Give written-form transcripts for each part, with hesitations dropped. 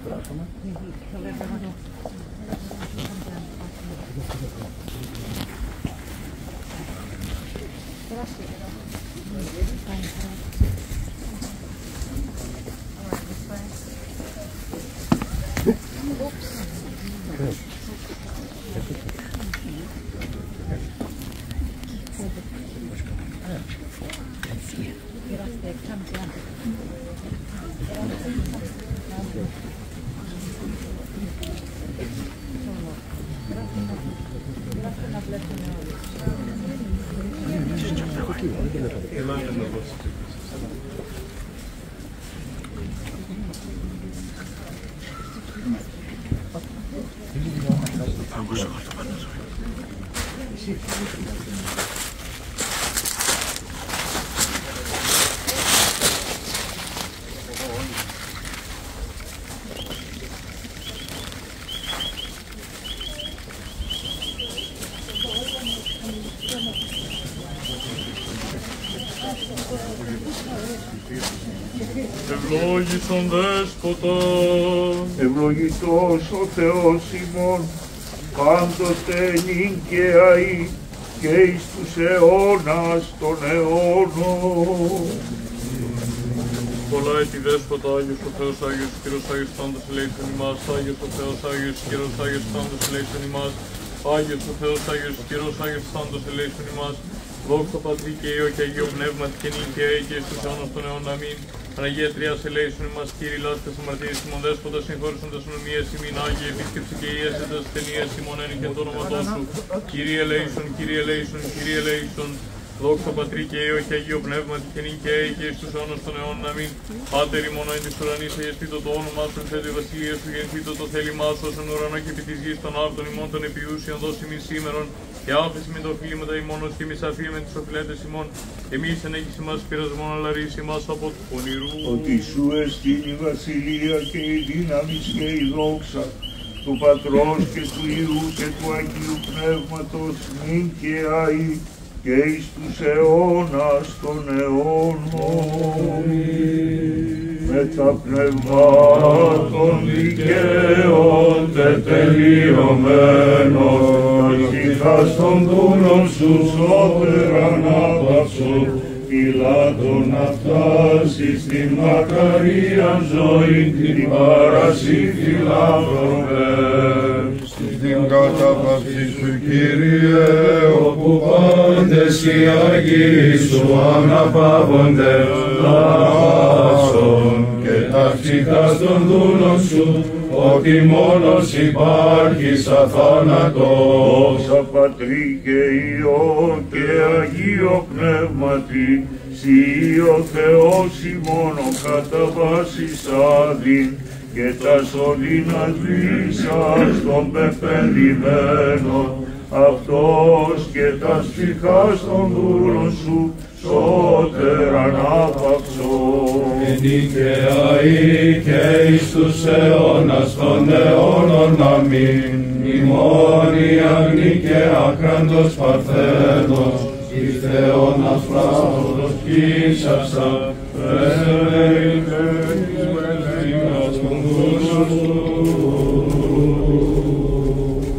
περάσουμε. Ευλόγησον Δέσποτα, ευλογητός ο Θεός ημών, πάντοτε νικαιαή και εις τους αιώνας των αιώνων. πολλά έτη Δέσποτα, Άγιος ο Θεός, Άγιος Κύριος, Άγιος πάντως ελέησον ημάς, Άγιος ο Θεός, Άγιος Κύριος, Άγιος πάντως ελέησον ημάς, Άγιος ο Θεός, Άγιος Κύριος, Άγιος πάντως ελέησον ημάς, δόξα Πατρί και Υιό και Αγίο Πνεύματι και νικαιαή και εις τους αιώνας των αιώνων. Αμήν. Παναγία Τριάς ελέησον ημάς, Κύριε λάστες αμαρτίες ημών, Δέσποτα συγχώρησον τας ονομίες ημίν, Άγιε επίσκεψη και ιέσαι τας ταινίες ημών εν και το όνοματό σου. Κύριε ελέησον, Κύριε ελέησον, Κύριε ελέησον. Δόξα Πατρί και Υιό και Αγίο Πνεύματι και νικαιαή και εις τους αιώνας των αιώνων. Αμήν. Πάτερ ημών εν της ουρανής, αγιαστήτω το όνομά σου, ενθέτω η βασιλεία σου, γεννηθήτω το θέλημά σου, ως εν ουρανό και επί της γης των άρτων ημών των επιούσιων δώσει ημίν σήμερον. Και άφεση με το οφείληματα ημών, ως και εμείς αφήνουμε με τις οφειλέτες ημών. Εμείς ενέχεις ημάς πειρασμόν, αλλά ρίση ημάς από του πονηρού. Ότι σου εστίν η βασιλεία και η δύναμη και η δόξα του Πατρός και του Υιού και του Αγίου Πνεύματος νυν και αεί και εις τους αιώνας των αιώνων. Με τα πνευμάτων δικαίων τετελειωμένων, ησυχάς των δούλων σου σώτερ ανάπαυσον, Πιλάτων να φτάσεις στην μακαρίαν ζωή, την παρασύφυλαθρωπέ. Στην κατάπαυση σου, Κύριε, όπου πάντες οι Αγίοι σου αναπαύονται, λάσον και τα ψυχάς των δούλων σου, ότι μόνος υπάρχεις αθάνατος. Δόξα Πατρί και Υιό και Αγίο Πνεύματι, Συ ο Θεός ημών ο κατά βάσης άδειν, και τα σωλήνας βήσας των πεπενδυμένων, αυτός και τα ψυχάς των δούλων σου, σώτερ ανάπαυσον. Νικαιαή και εις τους αιώνας των αιώνων. Αμήν. Ημών η αγνή και άκραντος Παρθένος, εις Θεώνας φράστος κύσασα,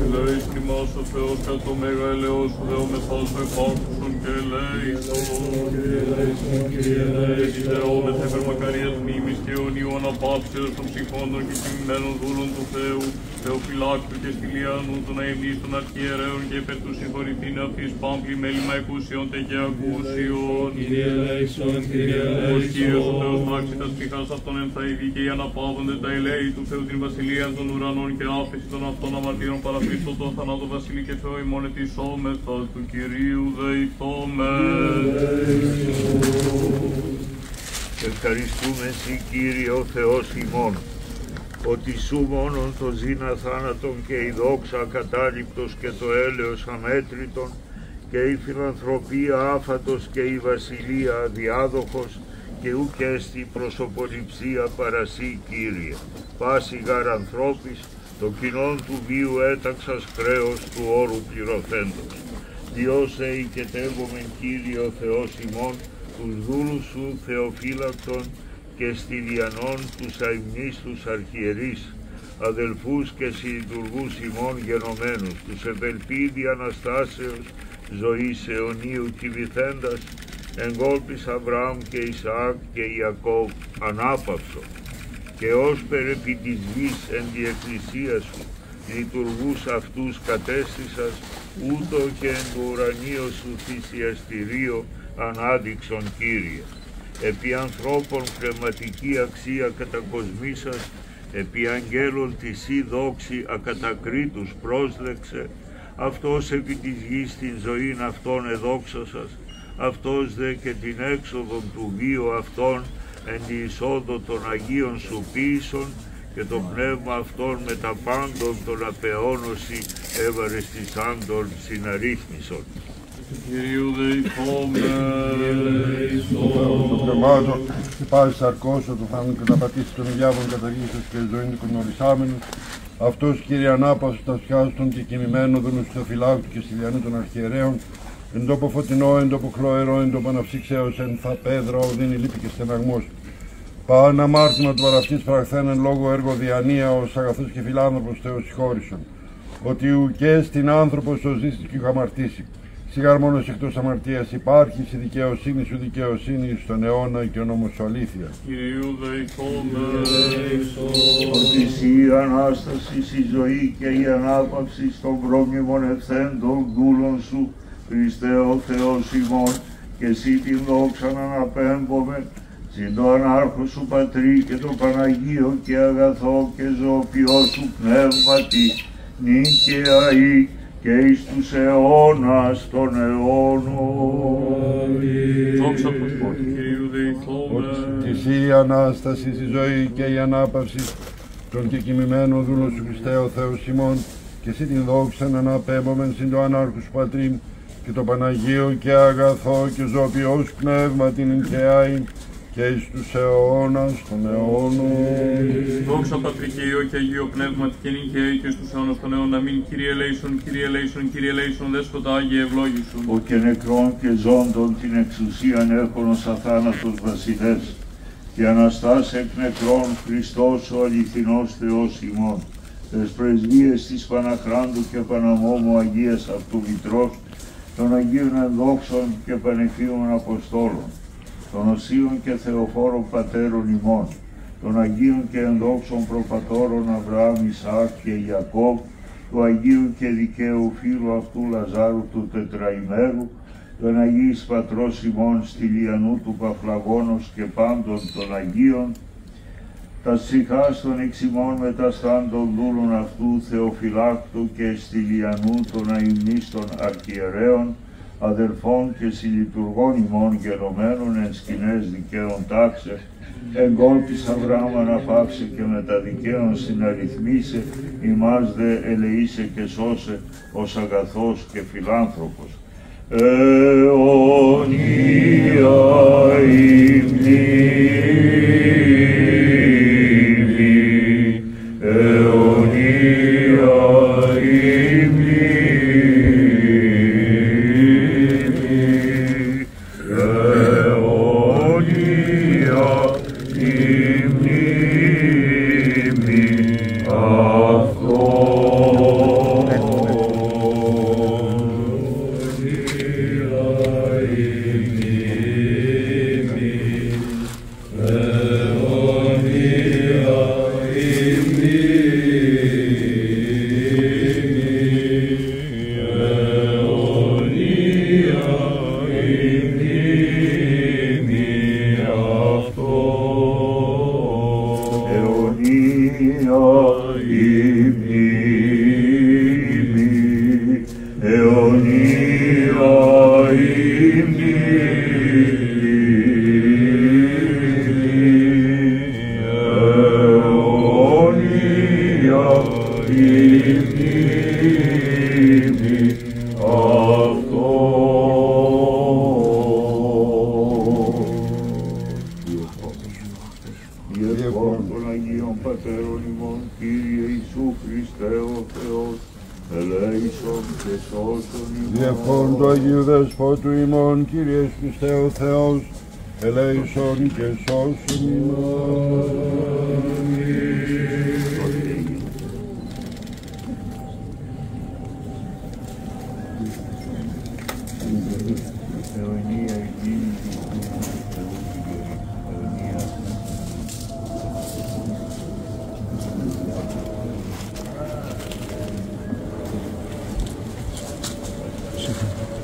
Ελέης τιμάς ο Θεός και το μέγα ελεός σου, Θεό μεθός με πάκουσον και ελέησον. Θεό με θέφερ μακαρίας μνήμης και αιωνίου αναπαύσεως των ψυχών των και τιμημένων δούλων του Θεού, Θεοφυλάκτου και στυλιανού των αημνής των αρχιερέων και υπέρ του συγχωρηθήν αυτής πάμπλη μέλημα εκούσιον τε και ακούσιον. Κύριε ελέησον, Κύριε ελέησον. Ο Κύριος ο Θεός πράξει τα ψυχάς αυτών ενθαηδεί και οι αναπαύονται τα ελέη του Θεού την βασιλεία των ουρανών και άφεση των αυτών αμαρτύρων παραφρίστων των θανάτων βασιλεί και Θεό ημών ετισόμεθα του Κυρίου δεηθόμεν. Ευχαριστούμε Συ Κύριε ο Θεός ημών, ότι σου μόνον το ζήνα θάνατον και η δόξα ακατάληπτος και το έλεος αμέτρητον και η φιλανθρωπία άφατος και η βασιλεία αδιάδοχος και ουκ έστι προσωποληψία παρασύ Κύριε. Πάση γαρ ανθρώπης το κοινόν του βίου έταξας χρέος του όρου πληρωθέντος. Διώσε οικετεύομεν Κύριε ο Θεός ημών τους δούλους σου Θεοφύλακτον και στυλιανών τους αημνίστους αρχιερείς, αδελφούς και συλλειτουργούς ημών γενομένους, τους ευελπίδη Αναστάσεως ζωής αιωνίου κηβηθέντας, εγκόλπης Αβραάμ και Ισαάκ και Ιακώβ ανάπαυσο, και ως περ' επί της γης εν τη εκκλησία σου, λειτουργούς αυτούς κατέστησας, ούτω και εν το ουρανίο σου θυσιαστηρίο ανάδειξον Κύριε. Επί ανθρώπων πνευματική αξία κατακοσμήσας, επί αγγέλων της ή δόξη ακατακρίτους πρόσλεξε, αυτός επί της γης την ζωήν αυτών εδόξασας, αυτός δε και την έξοδον του βίου αυτών εν τη εισόδο των Αγίων σου ποίησον, και το πνεύμα αυτών με τα πάντων των απεώνωση ευαρεστησάντων συναρρύθμισον. Κυρίου δεηθώμε. Το πνευμάτο, και πάλι σαρκώσω του θάνου και τα πατήσει των διάβων καταργήσεως και ζωήν του γνωρισάμενου. Αυτός, Κύριε, ανάπαυσος τα σκιάστον και κοιμημένο δούλους του Θεοφυλάκτου και στυλιανού των αρχιερέων, εν τόπο φωτεινό, εν τόπο χλωερό, εν τόπο αναψύξεως, εν θα πέδρα, οδύνη λύπη και στεναγμός. Παν αμάρτημα του παραυτής πραχθέν εν λόγω έργο διανία, ως αγαθός και φιλάνθρωπος Θεός συγχώρησον. Ότι ουκέ στην άνθρωπος ο ζήστη και αμαρτήσει. Σιγάρ μόνος εκτός αμαρτίας υπάρχει, η δικαιοσύνη σου δικαιοσύνη στον αιώνα και ο νόμος σου αλήθεια. Κυρίου δεηθώμε. Ότι η Ανάσταση, η ζωή και η ανάπαυση των πρόμνημων ευθέντων δούλων σου, Χριστέ ο Θεός ημών, και εσύ την δόξαν αναπέμπομε, συν το ανάρχο σου Πατρί και το Παναγίο και αγαθό και ζωοποιό σου πνεύματι, νίκαια ή και εις τους αιώνας των αιώνων. Δόξα Πατρί Κυρίου δεηθώμε. Ότι η Ανάσταση, η ζωή και η ανάπαυση των και κοιμημένων δούλων σου Χριστέ ο Θεός ημών, και εσύ την δόξαν αναπέμπομεν συν το ανάρχο σου Πατρί και το Παναγίο και αγαθό και ζωοποιό σου πνεύματι, νικαία και εις τους αιώνας των αιώνων. Δόξα Πατρί και Υιό και Αγίο Πνεύματι και νικαίοι και στους αιώνας των αιώνων. Αμήν. Κύριε ελέησον, Κύριε ελέησον, Κύριε ελέησον, Δέσποτα Άγιε ευλόγησον. Ο και νεκρών και ζώντων την εξουσίαν έχουν ως αθάνατος βασιλεύς, και Αναστάς εκ νεκρών Χριστός ο αληθινός Θεός ημών, τες πρεσβείες της Παναχράντου και Παναμόμου Αγίας αυτού Μητρός, των Αγίων ενδόξων και πανεφίων Αποστόλων, των Οσίων και Θεοφόρων Πατέρων ημών, των Αγίων και ενδόξων προπατώρων Αβραάμ, Ισαάκ και Ιακώβ, του Αγίου και δικαίου φίλου αυτού Λαζάρου του τετραημέρου, των Αγίης Πατρός ημών Στυλιανού του Παφλαγώνος και πάντων των Αγίων, τα ψυχάς των εξημών μεταστάντων δούλων αυτού Θεοφυλάκτου και Στυλιανού των αημνίστων αρχιερέων, αδελφών και συλλειτουργών ημών γενομένων εν σκηνές δικαίων τάξε, εγκόλπης Αβραάμ αναπαύσε και μετα δικαίων συναριθμίσε, ημάς δε ελεήσε και σώσε ως αγαθός και φιλάνθρωπος. Αιωνία η μνήμη, αιωνία η μνήμη, αιωνία η μνήμη αυτών. Διευχών του Αγίου Δεσπότου ημών, Κύριε Χριστέ ο Θεός, ελέησον και σώσον ημάς. Thank you.